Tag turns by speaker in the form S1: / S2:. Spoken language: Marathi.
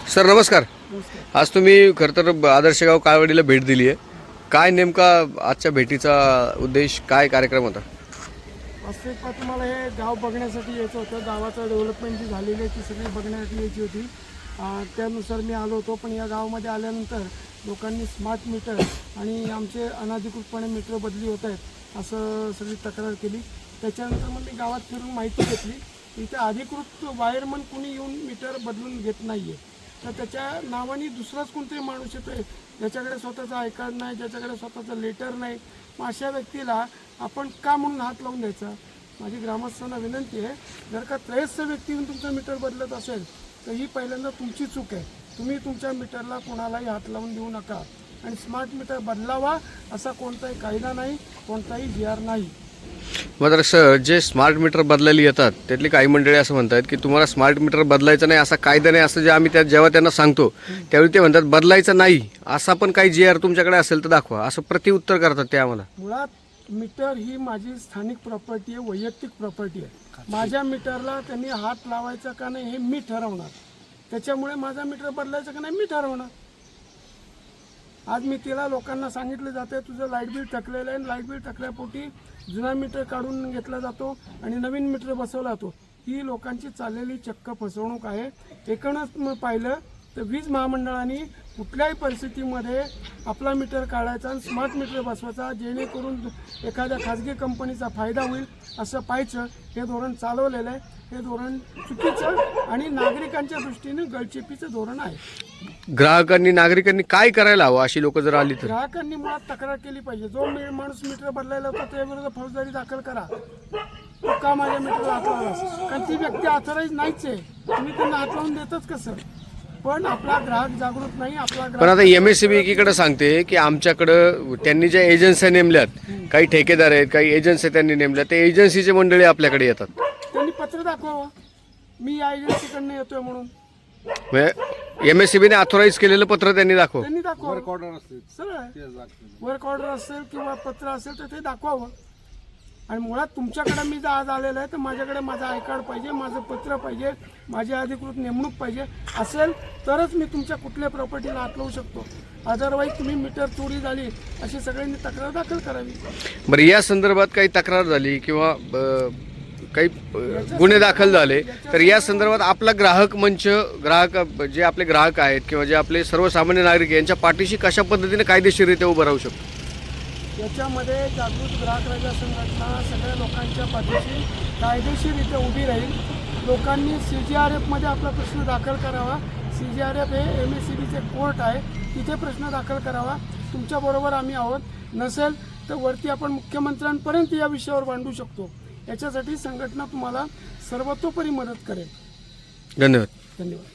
S1: सर नमस्कार. आज तुम्ही खरं तर आदर्शगाव काळवडीला भेट दिली आहे. काय नेमका आजच्या भेटीचा उद्देश, काय कार्यक्रम होता?
S2: वास्तविकता तुम्हाला हे गाव बघण्यासाठी यायचं होतं. गावाचं डेव्हलपमेंट जी झालेली आहे ती सगळी बघण्यासाठी यायची होती. त्यानुसार मी आलो होतो. पण या गावामध्ये आल्यानंतर लोकांनी स्मार्ट मीटर आणि आमचे अनधिकृतपणे मीटर बदली होत आहेत असं सगळी तक्रार केली. त्याच्यानंतर मग मी गावात फिरून माहिती घेतली. इथे अधिकृत वायरमन कुणी येऊन मीटर बदलून घेत नाही आहे. तर त्याच्या नावाने दुसराच कोणतरी माणूस येतो आहे ज्याच्याकडे स्वतःचं आय कार्ड नाही, ज्याच्याकडे स्वतःचं लेटर नाही. मग अशा व्यक्तीला आपण का म्हणून हात लावून द्यायचा? माझी ग्रामस्थांना विनंती आहे, जर का त्रयस्थ व्यक्ती येऊन तुमचं मीटर बदलत असेल तर ही पहिल्यांदा तुमची चूक आहे. तुम्ही तुमच्या मीटरला कोणालाही हात लावून देऊ नका. आणि स्मार्ट मीटर बदलावा असा कोणताही कायदा नाही, कोणताही GR नाही.
S1: मात्र सर, जे स्मार्ट मीटर बदलायला येतात त्यातली काही मंडळी असं म्हणतात की तुम्हाला स्मार्ट मीटर बदलायचं नाही, असा कायदा नाही. असं जे आम्ही जेव्हा त्यांना सांगतो त्यावेळी ते म्हणतात बदलायचं नाही, असा पण काही GR तुमच्याकडे असेल तर दाखवा, असं प्रतिउत्तर करतात ते आम्हाला.
S2: मुळात मीटर ही माझी स्थानिक प्रॉपर्टी आहे, वैयक्तिक प्रॉपर्टी आहे. माझ्या मीटरला त्यांनी हात लावायचा का नाही हे मी ठरवणार. त्याच्यामुळे माझा मीटर बदलायचा का नाही मी ठरवणार. आज मी तिला लोकांना सांगितलं जाते तुझं लाईट बिल थकलेलं आहे, लाईट बिल थकल्यापोटी जुना मीटर काढून घेतला जातो आणि नवीन मीटर बसवला जातो. ही लोकांची चाललेली चक्क फसवणूक आहे. एकूणच पाहिलं तर वीज महामंडळाने कुठल्याही परिस्थितीमध्ये आपला मीटर काढायचा आणि स्मार्ट मीटर बसवायचा, जेणेकरून एखाद्या खाजगी कंपनीचा फायदा होईल असं पाहायचं. हे धोरण चालवलेलं आहे. हे धोरण चुकीचं आणि नागरिकांच्या दृष्टीने गळचेपीचं धोरण आहे.
S1: ग्राहकांनी, नागरिकांनी काय करायला हवं अशी लोक जर आली तर?
S2: ग्राहकांनी मुळात तक्रार केली पाहिजे. जो माणूस मीटर बदलायला होता त्याविरुद्ध फौजदारी दाखल करा. तो का माझ्या मीटरला हात लावला? कारण ती व्यक्ती ऑथराईज नाहीच आहे. तुम्ही त्यांना हात लावून देतच कसं? पण आपला ग्राहक जागृत नाही. आपला
S1: पण आता MSCB एकीकडे सांगते की आमच्याकडं त्यांनी ज्या एजन्सी नेमल्यात, काही ठेकेदार आहेत, काही एजन्सी त्यांनी नेमल्या, ते एजन्सीचे मंडळी आपल्याकडे येतात.
S2: त्यांनी पत्र दाखवावं मी या एजन्सीकडनं येतोय म्हणून.
S1: MSCB ने ऑथराईज केलेलं पत्र त्यांनी दाखव.
S2: त्यांनी दाखवावं. वर्क ऑर्डर असेल किंवा पत्र असेल तर ते दाखवावं. आणि मुळात तुमच्याकडे मी जर आज आलेलं आहे तर माझ्याकडे माझं आय कार्ड पाहिजे, माझं पत्र पाहिजे, माझी अधिकृत नेमणूक पाहिजे असेल तरच मी तुमच्या कुठल्या प्रॉपर्टीला हात लावू शकतो. अदरवाईज तुम्ही मीटर चोरी झाली अशी सगळ्यांनी तक्रार दाखल करावी.
S1: बरं, या संदर्भात काही तक्रार झाली किंवा काही गुन्हे दाखल झाले तर या संदर्भात आपला ग्राहक मंच, जे आपले ग्राहक आहेत किंवा जे आपले सर्वसामान्य नागरिक यांच्या पाठीशी कशा पद्धतीने कायदेशीररित्या उभं राहू शकतो?
S2: याच्यामध्ये जागृत ग्राहक राजा संघटना सगळ्या लोकांच्या पाठीशी कायदेशीररित्या उभी राहील. लोकांनी CGRFमध्ये आपला प्रश्न दाखल करावा. CGRF हे MSCBचे कोर्ट आहे, तिथे प्रश्न दाखल करावा. तुमच्याबरोबर आम्ही आहोत. नसेल तर वरती आपण मुख्यमंत्र्यांपर्यंत या विषयावर मांडू शकतो. याच्यासाठी संघटना तुम्हाला सर्वतोपरी मदत करेल.
S1: धन्यवाद.
S2: धन्यवाद.